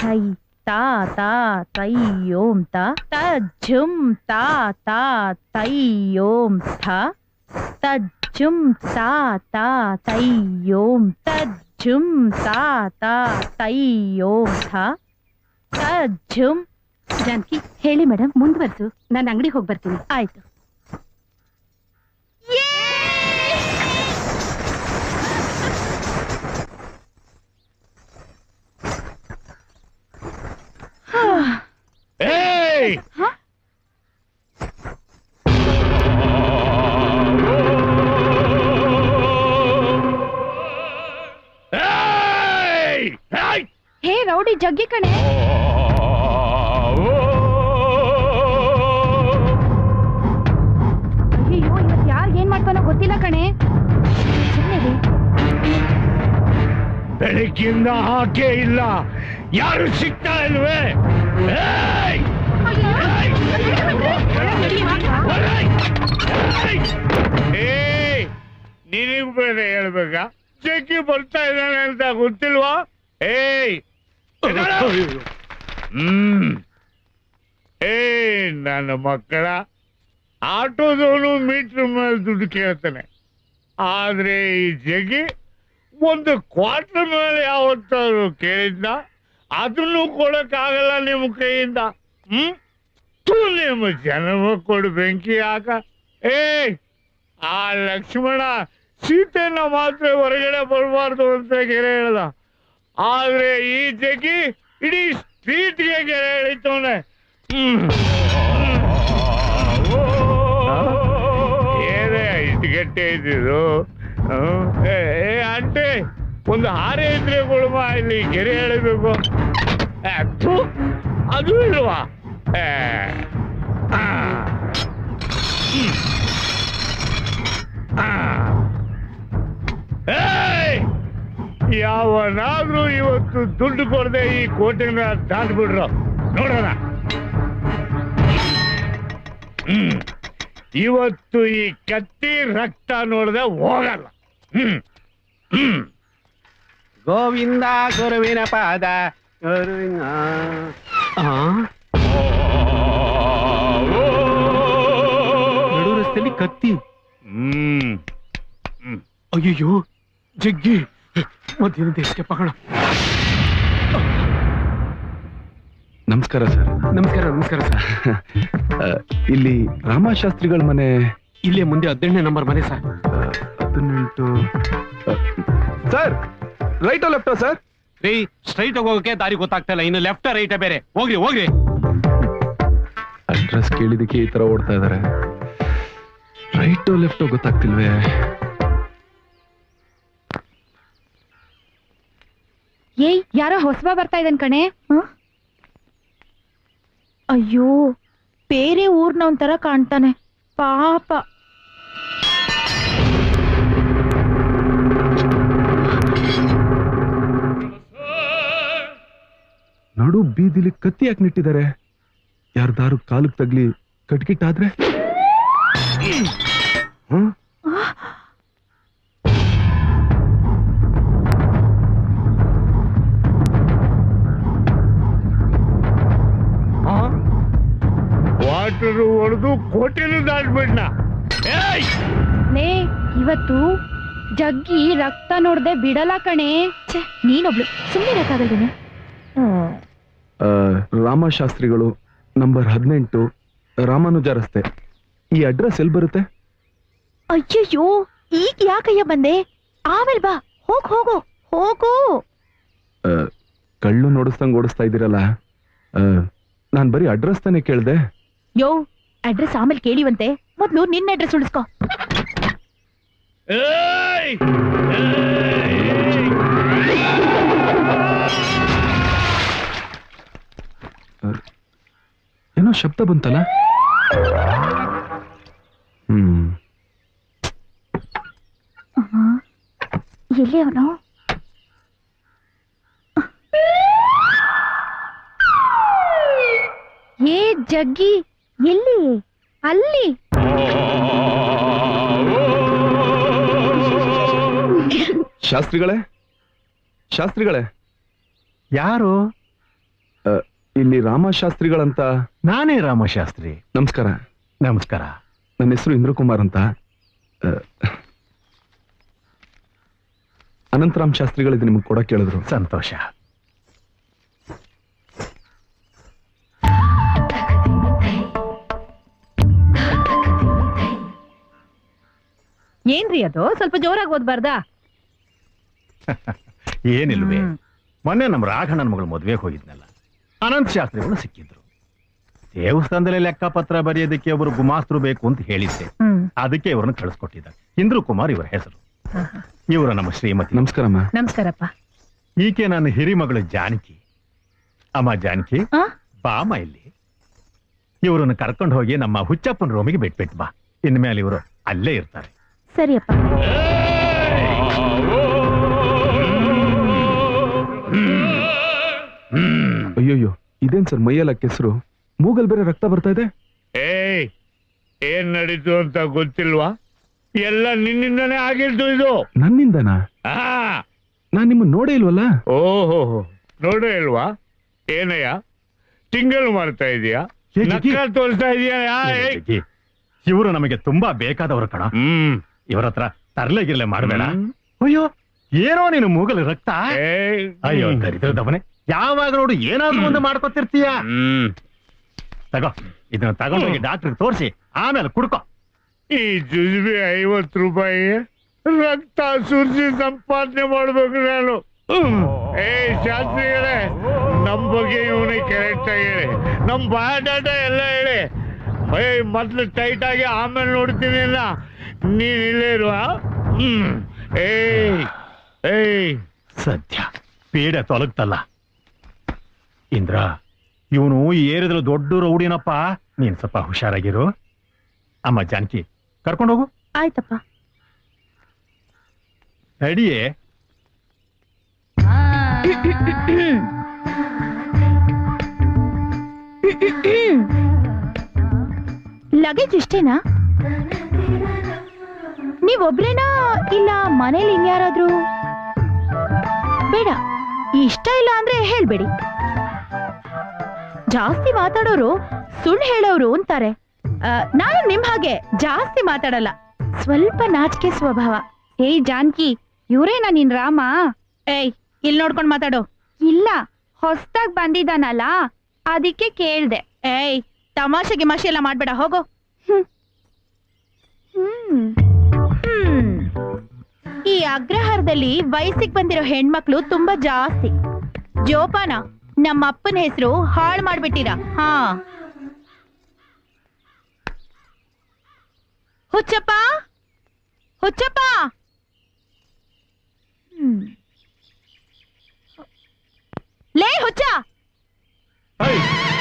ತೈ ತಾ ತಾ ತೈ ಓಂ ತ ತಜ್ಜುಂ ತಾ ತಾ ತೈ ಓಂ ಥ ತಜ್ಜುಂ ತಾ ತಾ ತೈ ಓಂ ತಜ್ಜುಂ ತಾ ತಾ ತೈ ಓಂ ಥ ತಜ್ಜುಂ. ಜಾನಕಿ ಹೇಳಿ ಮೇಡಮ್, ಮುಂದುವರೆಸು. ನಾನು ಅಂಗಡಿಗೆ ಹೋಗಿ ಬರ್ತೀನಿ. ಆಯ್ತು. ಹೇ ರೌಡಿ ಜಗ್ಗಿ ಕಣೆ. ಅಯ್ಯೋ ಇವತ್ತು ಯಾರು ಏನ್ ಮಾಡ್ತಾನೋ ಗೊತ್ತಿಲ್ಲ ಕಣೆ. ಬೆಳಗ್ಗಿಂದ ಹಾಕೇ ಇಲ್ಲ, ಯಾರು ಸಿಗ್ತಾ ಇಲ್ವೇ? ನಿನಗ್ ಬೇರೆ ಹೇಳ್ಬೇಕಾ? ಜಗ್ಗಿ ಬರ್ತಾ ಇದ್ದಾನೆ ಅಂತ ಗೊತ್ತಿಲ್ವಾ? ನನ್ನ ಮಕ್ಕಳ ಆಟೋದವನು ಮೀಟರ್ ಮೇಲೆ ದುಡ್ಡು ಕೇಳ್ತಾನೆ, ಆದ್ರೆ ಈ ಜಗ್ಗಿ ಒಂದು ಕ್ವಾರ್ಟರ್ ಮೇಲೆ ಯಾವತ್ತಾದ್ರು ಕೇಳಿದ್ನ? ಅದನ್ನು ಕೊಡಕ್ಕಾಗಲ್ಲ ನಿಮ್ಮ ಕೈಯಿಂದ. ನಿಮ್ಮ ಜನ್ಮ ಕೊಡು ಬೆಂಕಿ ಯಾಕ? ಆ ಲಕ್ಷ್ಮಣ ಸೀತೆಯನ್ನ ಮಾತ್ರ ಹೊರಗಡೆ ಬರಬಾರ್ದು ಅಂತ ಗೆರೆ ಹೇಳ್ದ, ಆದ್ರೆ ಈ ಜಗ್ಗಿ ಇಡೀ ಸ್ಟ್ರೀಟ್ಗೆ ಗೆರೆ ಎಳಿತವನೆ. ಏನೇ ಇಷ್ಟು ಗಟ್ಟೆ ಇದ್ದಿದ್ದು? ಅಂಟೆ ಒಂದು ಹಾರೆ ಇದ್ರೆ ಕೊಡುವ, ಇಲ್ಲಿ ಗೆರೆ ಎಳಿಬೇಕು. ಅದು ಇಲ್ವಾ? ಯಾವನಾದ್ರೂ ಇವತ್ತು ದುಡ್ಡು ಕೊಡದೆ ಈ ಕೋಟೆನ ದಾಟ್ಬಿಡ್ರು ನೋಡೋಣ. ಇವತ್ತು ಈ ಕತ್ತಿ ರಕ್ತ ನೋಡದೆ ಹೋಗಲ್ಲ. ಗೋವಿಂದ ಗುರುವಿನ ಪಾದ ನಡು ರಸ್ತೆಯಲ್ಲಿ ಕತ್ತಿ. ಅಯ್ಯೋ ಜಗ್ಗಿ ಮಧ್ಯಾಹ್ನ ದೇಶಕ್ಕೆ ಪಗಣ. ನಮಸ್ಕಾರ ಸರ್. ನಮಸ್ಕಾರ. ನಮಸ್ಕಾರ ಸರ್. ಇಲ್ಲಿ ರಾಮಶಾಸ್ತ್ರಿಗಳ ಮನೆ ಇಲ್ಲೇ ಮುಂದೆ 18ನೇ ನಂಬರ್ ಮನೆ ಸರ್. 18 ಸರ್. ರೈಟೋ ಲೆಫ್ಟೋ ಸರ್? ರೀ ಸ್ಟ್ರೈಟ್ ಹೋಗೋಕೆ ದಾರಿ ಗೊತ್ತಾಗ್ತಾ ಇಲ್ಲ, ಇನ್ನು ಲೆಫ್ಟ್ ರೈಟ್ ಬೇರೆ. ಹೋಗ್ರಿ ಹೋಗ್ರಿ. ಅಡ್ರೆಸ್ ಕೇಳಿದಕ್ಕೆ ಈ ತರ ಓಡ್ತಾ ಇದಾರೆ. ರೈಟೋ ಲೆಫ್ಟೋ ಗೊತ್ತಾಗ್ತಿಲ್ವೇ? ಏಯ್ ಯಾರೋ ಹೊಸಬ ಬರ್ತಾ ಇದ್ದಾನೆ ಕಣೆ. ಅಯ್ಯೋ ಬೇರೆ ಊರ್ನವನ್ ತರ ಕಾಣ್ತಾನೆ ಪಾಪ. ನಡು ಬೀದಿಲಿ ಕತ್ತಿ ಯಾಕೆ ನಿಟ್ಟಿದ್ದಾರೆ? ಯಾರ್ದಾರು ಕಾಲಕ್ಕೆ ತಗ್ಲಿ ಕಟ್ಕಿಟ್ಟಾದ್ರೆ? ವಾಟರ್ ಹೊಡೆದು ಕೋಟೆನೂ ದಾಟ್ಬಿಡ್ನ. ಲೇ ಇವತ್ತು ಜಗ್ಗಿ ರಕ್ತ ನೋಡ್ದೆ ಬಿಡಲ್ಲ ಕಣೆ. ನೀನೊಬ್ಳು ಸುಮ್ಮನೆ ಇರಕ್ಕಾಗಲ್ವೇನೆ? ರಾಮಶಾಸ್ತ್ರಿಗಳು ನಂಬರ್ 18 ರಾಮಾನುಜ ರಸ್ತೆ. ಈ ಅಡ್ರೆಸ್ ಎಲ್ಲಿ ಬರುತ್ತೆ? ಅಯ್ಯಯ್ಯೋ ಈಗ ಯಾಕಯ್ಯ ಬಂದೆ? ಆಮೇಲೆ ಬಾ. ಹೋಗು ಹೋಗು. ಕಳ್ಳು ನೋಡಿಸ್ದಂಗ್ ಓಡಿಸ್ತಾ ಇದ್ದೀರಲ್ಲ, ನಾನ್ ಬರೀ ಅಡ್ರೆಸ್ ತಾನೇ ಕೇಳ್ದೆ. ಯೋ ಅಡ್ರೆಸ್ ಆಮೇಲೆ ಕೇಳಿವಂತೆ, ಮೊದ್ಲು ನಿನ್ನ ಅಡ್ರೆಸ್ ಉಳಿಸ್ಕೋ. ಏನೋ ಶಬ್ದ ಬಂತಲ್ಲ? ಎಲ್ಲಿ ಅವನು? ಏ ಜಗ್ಗಿ ಎಲ್ಲಿ? ಅಲ್ಲಿ. ಶಾಸ್ತ್ರಿಗಳೇ, ಯಾರು? ಇಲ್ಲಿ ರಾಮಶಾಸ್ತ್ರಿಗಳಂತ. ನಾನೇ ರಾಮಶಾಸ್ತ್ರಿ. ನಮಸ್ಕಾರ. ನಮಸ್ಕಾರ. ನನ್ನ ಹೆಸರು ಇಂದ್ರಕುಮಾರ್ ಅಂತ. ಅನಂತರಾಮ್ ಶಾಸ್ತ್ರಿಗಳಿದ್ದು ನಿಮ್ಗೆ ಕೊಡಕ್ಕೆ ಹೇಳಿದ್ರು. ಸಂತೋಷ. ಏನ್ರಿ ಅದು? ಸ್ವಲ್ಪ ಜೋರಾಗಿ ಓದ್ಬಾರ್ದಾ? ಏನಿಲ್ವೇ, ಮೊನ್ನೆ ನಮ್ಮ ರಾಘಣ್ಣನ ಮಗಳು ಮದುವೆಗೆ ಹೋಗಿದ್ನಲ್ಲ, ಅನಂತ ಶಾಸ್ತ್ರಿಗಳು ಸಿಕ್ಕಿದ್ರು. ದೇವಸ್ಥಾನದಲ್ಲಿ ಲೆಕ್ಕಪತ್ರ ಬರೆಯೋದಕ್ಕೆ ಒಬ್ಬರು ಗುಮಾಸ್ತರು ಬೇಕು ಅಂತ ಹೇಳಿದ್ದೆ. ಅದಕ್ಕೆ ಇವ್ರನ್ನ ಕಳಿಸ್ಕೊಟ್ಟಿದ್ದಾರೆ. ಇಂದ್ರು ಕುಮಾರ್ ಇವರ ಹೆಸರು. ಇವರು ನಮ್ಮ ಶ್ರೀಮತಿ. ನಮಸ್ಕಾರಮ್ಮ. ನಮಸ್ಕಾರಪ್ಪ. ಈಕೆ ನನ್ನ ಹಿರಿಮಗಳು ಜಾನಕಿ. ಅಮ್ಮ ಜಾನಕಿ, ಬಾಮ ಇಲ್ಲಿ. ಇವರನ್ನು ಕರ್ಕೊಂಡು ಹೋಗಿ ನಮ್ಮ ಹುಚ್ಚಪ್ಪನ ರೂಮಿಗೆ ಬಿಟ್ಬಿಟ್ ಬಾ. ಇನ್ಮೇಲೆ ಇವರು ಅಲ್ಲೇ ಇರ್ತಾರೆ. ಸರಿಯಪ್ಪ. ಅಯ್ಯೋಯ್ಯೋ, ಇದೇನ್ ಸರ್ ಮೈಯೆಲ್ಲ ಕೆಸರು, ಮೂಗಲ್ ಬೇರೆ ರಕ್ತ ಬರ್ತಾ ಇದೆ. ಏನ್ ನಡೀತು ಅಂತ ಗೊತ್ತಿಲ್ವಾ? ಎಲ್ಲ ನಿನ್ನಿಂದನೇ ಆಗಿದ್ದು ಇದು. ನನ್ನಿಂದನಾ? ನಾನ್ ನಿಮ್ಮನ್ನ ನೋಡೇ ಇಲ್ವಲ್ಲ. ಓಹೋ, ನೋಡೇ ಇಲ್ವಾ? ಏನಯ್ಯ ತಿಂಗಳು ಮಾಡ್ತಾ ಇದೀಯಾ? ತೋರಿಸ್ತಾ ಇದೀಯಾ? ಇವರು ನಮಗೆ ತುಂಬಾ ಬೇಕಾದವರು ಕಣ. ಇವರ ಹತ್ರ ತರ್ಲೆಗಿರ್ಲೆ ಮಾಡಬೇಡ. ಅಯ್ಯೋ, ಏನೋ ನೀನು ಮೂಗಲ್ ರಕ್ತ. ಅಯ್ಯೋ ದರಿದ್ರದವನೇ, ಯಾವಾಗ ನೋಡು ಏನಾದ್ರೂ ಒಂದು ಮಾಡ್ಕೊತಿರ್ತೀಯ. ತಗೋ, ಇದನ್ನ ತಗೊಂಡೋಗಿ ಡಾಕ್ಟರ್ ತೋರಿಸಿ ಆಮೇಲೆ ಕುಡ್ಕೋ. ಈ ಜುಜುಬಿ 50 ರೂಪಾಯಿ ರಕ್ತ ಸುರಿಸಿ ಸಂಪಾದನೆ ಮಾಡ್ಬೇಕು ನಾನು. ಶಾಸ್ತ್ರಿಗಳೇ, ನಮ್ ಬಗ್ಗೆ ಇವನಿಗೆ ಕರೆಕ್ಟ್ ಆಗಿ ಹೇಳಿ, ನಮ್ ಬಯೋಡಾಟ ಎಲ್ಲ ಹೇಳಿ. ಮೊದ್ಲು ಟೈಟ್ ಆಗಿ ಆಮೇಲೆ ನೋಡ್ತೀನಿ. ನೀನ್ ಇಲ್ಲೇ ಇರುವ. ಸದ್ಯ ಪೀಡೆ ತೊಲಗ್ತಲ್ಲ. ಇಂದ್ರ, ಇವನು ಏರಿದ್ರು ದೊಡ್ಡ ರೌಡಿನಪ್ಪ. ನೀನ್ ಸ್ವಲ್ಪ ಹುಷಾರಾಗಿರು. ಅಮ್ಮ ಜಾನಕಿ, ಕರ್ಕೊಂಡೋಗು. ಆಯ್ತಪ್ಪ. ನಡಿಯೇ. ಲಗೇಜ್ ಇಷ್ಟೇನಾ? ನೀವೊಬ್ರೇನಾ ಇಲ್ಲ ಮನೇಲಿ ಇನ್ಯಾರಾದ್ರೂ? ಬೇಡ, ಇಷ್ಟ ಇಲ್ಲ ಅಂದ್ರೆ ಹೇಳ್ಬೇಡಿ. ಜಾಸ್ತಿ ಮಾತಾಡೋರು ಸುಳ್ಳು ಹೇಳೋರು ಅಂತಾರೆ. ನಾನು ನಿಮ್ ಹಾಗೆ ಜಾಸ್ತಿ ಮಾತಾಡಲ್ಲ, ಸ್ವಲ್ಪ ನಾಚಿಕೆ ಸ್ವಭಾವ. ಏಯ್ ಜಾನ್ಕಿ, ಇವ್ರೇನಾ ನಿನ್ ರಾಮ? ಏಯ್, ಇಲ್ಲಿ ನೋಡ್ಕೊಂಡ್ ಮಾತಾಡೋ. ಇಲ್ಲ, ಹೊಸ್ದಾಗ್ ಬಂದಿದ್ದಾನಲ್ಲ ಅದಕ್ಕೆ ಕೇಳ್ದೆ. ಏಯ್, ತಮಾಷೆ ಗಿಮಾಷೆ ಎಲ್ಲ ಮಾಡ್ಬೇಡ, ಹೋಗೋ. ಈ ಅಗ್ರಹಾರದಲ್ಲಿ ವಯಸ್ಸಿಗೆ ಬಂದಿರೋ ಹೆಣ್ಮಕ್ಳು ತುಂಬಾ ಜಾಸ್ತಿ. ಜೋಪಾನ, ನಮ್ಮ ಅಪ್ಪನ ಹೆಸರು ಹಾಳು ಮಾಡ್ಬಿಟ್ಟಿರಾ. ಹಾ, ಹುಚ್ಚಪ್ಪ, ಹುಚ್ಚಪ್ಪ. ಲೇ ಹುಚ್ಚ,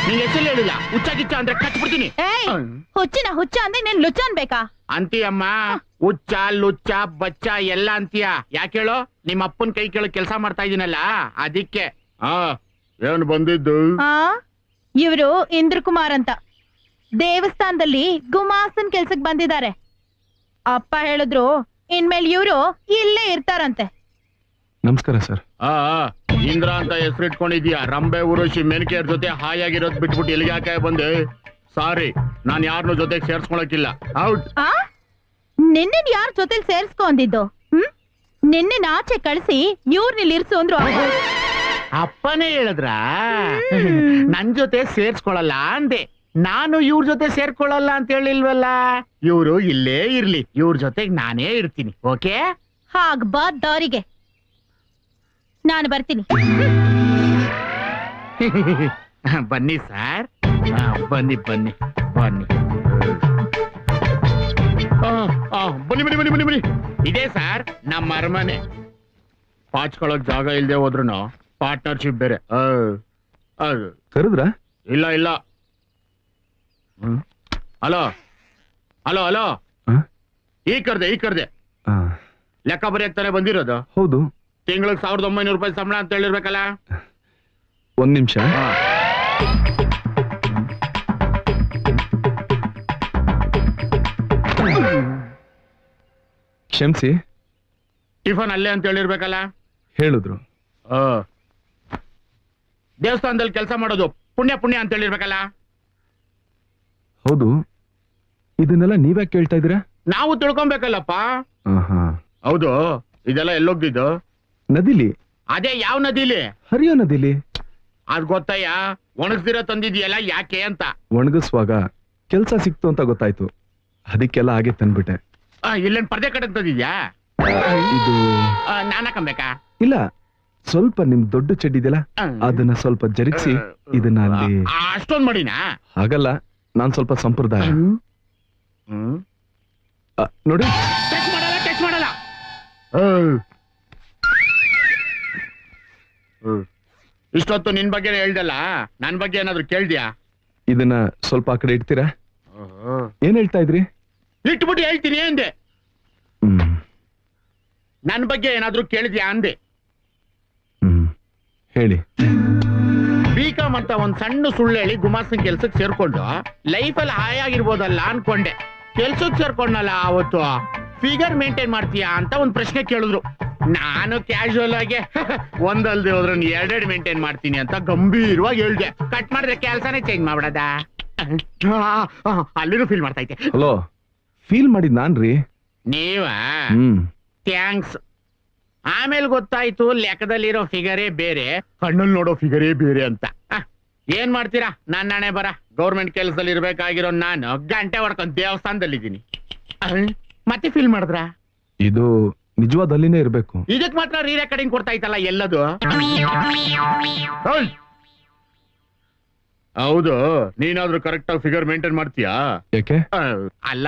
ನೀನ್ ಹೆಸರು ಹೇಳಿಲ್ಲ. ಹುಚ್ಚ ಗಿಚ್ಚ ಅಂದ್ರೆ ಕಚ್ಬಿಡ್ತೀನಿ. ಹುಚ್ಚಿನ ಹುಚ್ಚ ಅಂದ್ರೆ ನೀನ್ ಲುಚ್ಚ ಅನ್ಬೇಕಾ? ಅಂತೀಯಮ್ಮ, ಹುಚ್ಚ ಲುಚ್ಚ ಬಚ್ಚ ಎಲ್ಲ ಅಂತೀಯ. ಯಾಕೆ ಹೇಳೋ? ನಿಮ್ಮ ಅಪ್ಪನ್ ಕೈ ಕೆಳಗ್ ಕೆಲಸ ಮಾಡ್ತಾ ಇದೀನಲ್ಲ, ಅದಕ್ಕೆ. ಏನ್ ಬಂದಿದ್ದು? ಇವರು ಇಂದ್ರಕುಮಾರ್ ಅಂತ ದೇವಸ್ಥಾನದಲ್ಲಿ ಗುಮಾಸ್ತನ್ ಕೆಲ್ಸಕ್ ಬಂದಿದ್ದಾರೆ. ಅಪ್ಪ ಹೇಳಿದ್ರು ಇನ್ಮೇಲೆ ಇವರು ಇಲ್ಲೇ ಇರ್ತಾರಂತೆ. ನಮಸ್ಕಾರ ಸರ್. ಇಂದ್ರ ಅಂತ ಹೆಸರಿಟ್ಕೊಂಡಿದ್ಯಾ? ರಂಬೆ ಊರುಷಿ ಮೆನಕೆಯರ್ ಜೊತೆ ಹಾಯಾಗಿರೋದ್ ಬಿಟ್ಬಿಟ್ಟು ಎಲ್ಲಿಗೆ ಯಾಕೆ ಬಂದೆ? ಸಾರಿ, ನಾನ್ ಯಾರನ್ನ ಜೊತೆಗೆ ಸೇರ್ಸ್ಕೊಳಕಿಲ್ಲ. ಔಟ್. ನಿನ್ನೆ ಯಾರ ಜೊತೆಲಿ ಸೇರ್ಸ್ಕೊಂಡಿದ್ದು? ನಿನ್ನೆ ಆಚೆ ಕಳಿಸಿ ಇವ್ರನ್ನ ಇರ್ಸು ಅಂದ್ರು. ಅಪ್ಪನೇ ಹೇಳಿದ್ರ ನನ್ ಜೊತೆ ಸೇರ್ಸ್ಕೊಳಲ್ಲ ಅಂದೆ. ನಾನು ಇವ್ರ ಜೊತೆ ಸೇರ್ಕೊಳ್ಳಲ್ಲ ಅಂತ ಹೇಳಿಲ್ವಲ್ಲ. ಇವ್ರು ಇಲ್ಲೇ ಇರ್ಲಿ, ಇವ್ರ ಜೊತೆಗೆ ನಾನೇ ಇರ್ತೀನಿ. ಓಕೆ? ಹಾಗ್ ಬಾ ದಾರಿಗೆ, ನಾನು ಬರ್ತೀನಿ. ಬನ್ನಿ ಸರ್, ಬನ್ನಿ ಬನ್ನಿ ಬನ್ನಿ. ಬನ್ನಿ ಬನ್ನಿ ಬನ್ನಿ ಬನ್ನಿ ಬನ್ನಿ. ಇದೇ ಸರ್ ನಮ್ಮ ಅರಮನೆ. ಪಾಚ್ಕೊಳಕ್ ಜಾಗ ಇಲ್ದೆ ಹೋದ್ರು ಪಾರ್ಟ್ನರ್ಶಿಪ್ ಬೇರೆ. ಕರೆದ್ರ? ಇಲ್ಲ ಇಲ್ಲ. Hello hello hello. ಈ ಕರ್ದೆ ಲೆಕ್ಕ ಬರೆಯಕ್ತಾನೆ ಬಂದಿರೋದು. ಹೌದು. ತಿಂಗಳಿಗೆ 1900 ರೂಪಾಯಿ ಸಂಬಳ ಅಂತ ಹೇಳಿರ್ಬೇಕಲ್ಲ. ಒಂದ್ ನಿಮಿಷ. ಕ್ಷಮಿಸಿ. ಟಿಫನ್ ಅಲ್ಲೇ ಅಂತ ಹೇಳಿರ್ಬೇಕಲ್ಲ. ಹೇಳಿದ್ರು. ದೇವಸ್ಥಾನದಲ್ಲಿ ಕೆಲಸ ಮಾಡೋದು ಪುಣ್ಯ ಪುಣ್ಯ ಅಂತ ಹೇಳಿರ್ಬೇಕಲ್ಲ. ಹೌದು, ಇದನ್ನೆಲ್ಲ ನೀವ್ಯಾ ಕೇಳ್ತಾ ಇದೀರಾ? ನಾವು ತಿಳ್ಕೊಬೇಕಲ್ಲಪ್ಪ. ಆಹಾ. ಹೌದು, ಇದೆಲ್ಲ ಎಲ್ಲೋಗ್ದಿದ್ದು? ನದಿಲಿ. ಅದೇ ಯಾವ ನದಿಲಿ? ಹರಿಯೋ ನದಿಲಿ. ಅದ್ ಗೊತ್ತಯ್ಯ, ಒಣಗ್ದಿರೋ ತಂದಿದ್ಯಲ್ಲ ಯಾಕೆ ಅಂತ. ಒಣಗಿಸುವಾಗ ಕೆಲ್ಸ ಸಿಕ್ತು ಅಂತ ಗೊತ್ತಾಯ್ತು, ಅದಕ್ಕೆಲ್ಲ ಹಾಗೆ ತಂದ್ಬಿಟ್ಟೆ. ಇಲ್ಲೇನ್ ಪರ್ದೆ ಕಡೆ ತಂದಿದ್ಯಾ? ಇದು ನಾನ್ ಹಾಕಬೇಕಾ? ಇಲ್ಲ, ಸ್ವಲ್ಪ ನಿಮ್ ದೊಡ್ಡ ಚಡ್ಡಿ ಇದೆಯಲ್ಲ ಅದನ್ನ ಸ್ವಲ್ಪ ಜರುಗಿಸಿ ಇದನ್ನ ಅಲ್ಲಿ. ಅಷ್ಟೊಂದ್ ಮಾಡಿನಾ? ಹಾಗಲ್ಲ, ನಾನ್ ಸ್ವಲ್ಪ ಸಂಪ್ರದಾಯ. ನೋಡಿ, ಟಚ್ ಮಾಡಲ್ಲ, ಟಚ್ ಮಾಡಲ್ಲ. ಇಷ್ಟೊತ್ತು ನಿನ್ ಬಗ್ಗೆ ಹೇಳ್ದಲ್ಲ, ನನ್ ಬಗ್ಗೆ ಏನಾದ್ರು ಕೇಳ್ದ್ಯಾ? ಇದನ್ನ ಸ್ವಲ್ಪ ಆ ಕಡೆ ಇಡ್ತೀರಾ? ಏನ್ ಹೇಳ್ತಾ ಇದ್ರಿ? ಇಟ್ಬಿಟ್ಟು ಹೇಳ್ತೀನಿ ಅಂದೆ. ನನ್ ಬಗ್ಗೆ ಏನಾದ್ರು ಕೇಳಿದ್ಯಾ ಅಂದೆ. ಹೇಳಿ. ಬಿಕಾಮ್ ಅಂತ ಒಂದ್ ಸಣ್ಣ ಸುಳ್ಳು ಹೇಳಿ ಗುಮಾಸ್ತನ್ ಕೆಲ್ಸಕ್ಕೆ ಸೇರ್ಕೊಂಡು ಲೈಫಲ್ಲಿ ಹಾಯಾಗಿರ್ಬೋದಲ್ಲ ಅನ್ಕೊಂಡೆ. ಕೆಲ್ಸಕ್ಕೆ ಸೇರ್ಕೊಂಡಲ್ಲ ಅವತ್ತು, ಫಿಗರ್ ಮೇಂಟೈನ್ ಮಾಡ್ತೀಯಾ ಅಂತ ಒಂದ್ ಪ್ರಶ್ನೆ ಕೇಳಿದ್ರು. ನಾನು ಕ್ಯಾಶುವಲ್ ಆಗಿ ಒಂದಲ್ದೆ ಹೋದ್ರೆ ಎರಡೆರಡು ಮೇಂಟೈನ್ ಮಾಡ್ತೀನಿ ಅಂತ ಗಂಭೀರವಾಗಿ ಹೇಳ್ದೆ. ಕಟ್ ಮಾಡಿದ್ರೆ ಕೆಲ್ಸನೇ ಚೇಂಜ್ ಮಾಡ್ಬಿಡದ. ಅಲ್ಲಿನೂ ಫೀಲ್ ಮಾಡ್ತಾ ಇದ್ದೆ. ಹಲೋ, ಫೀಲ್ ಮಾಡಿದ್ ನಾನ್ರಿ. ನೀವ? ಥ್ಯಾಂಕ್ಸ್. ಆಮೇಲೆ ಗೊತ್ತಾಯ್ತು ಲೆಕ್ಕದಲ್ಲಿರೋ ಫಿಗರೇ ಬೇರೆ, ಕಣ್ಣಲ್ಲಿ ನೋಡೋ ಫಿಗರೇ ಬೇರೆ ಅಂತ. ಏನ್ ಮಾಡ್ತೀರಾ, ನನ್ನ ಹಣೆ ಬರ. ಗೌರ್ಮೆಂಟ್ ಕೆಲಸದಲ್ಲಿ ಇರ್ಬೇಕಾಗಿರೋ ನಾನು ಗಂಟೆ ಹೊಡ್ಕೊಂಡು ದೇವಸ್ಥಾನದಲ್ಲಿದ್ದೀನಿ. ಮತ್ತೆ ಫೀಲ್ ಮಾಡಿದ್ರ? ಇದು ನಿಜವಾದ ಅಲ್ಲಿನೇ ಇರ್ಬೇಕು. ಇದಕ್ ಮಾತ್ರ ರೀ ರೆಕಾರ್ಡಿಂಗ್ ಕೊಡ್ತಾ ಇತ್ತಲ್ಲ ಎಲ್ಲದು. ಹೌದು, ನೀನಾದ್ರೂ ಕರೆಕ್ಟ್ ಆಗಿ ಫಿಗರ್ ಮೇಂಟೈನ್ ಮಾಡ್ತೀಯಾ? ಯಾಕೆ? ಅಲ್ಲ,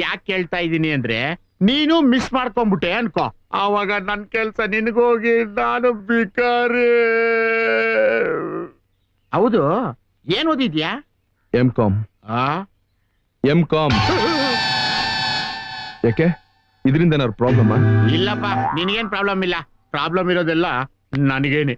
ಯಾಕೆ ಕೇಳ್ತಾ ಇದೀನಿ ಅಂದ್ರೆ, ನೀನು ಮಿಸ್ ಮಾಡ್ಕೊಂಡ್ಬಿಟ್ಟೆ ಅನ್ಕೋ, ಆವಾಗ ನನ್ ಕೆಲ್ಸ ನಿನ್ಗೋಗಿ ನಾನು ಭಿಕಾರಿ. ಹೌದು, ಏನ್ ಓದಿದ್ಯಾ? M.Com. M.Com. ಯಾಕೆ, ಇದರಿಂದ ಏನಾದ್ರು ಪ್ರಾಬ್ಲಮ್? ಇಲ್ಲಪ್ಪ, ನಿನಗೇನ್ ಪ್ರಾಬ್ಲಮ್ ಇಲ್ಲ. ಪ್ರಾಬ್ಲಮ್ ಇರೋದೆಲ್ಲ ನನಗೇನೆ.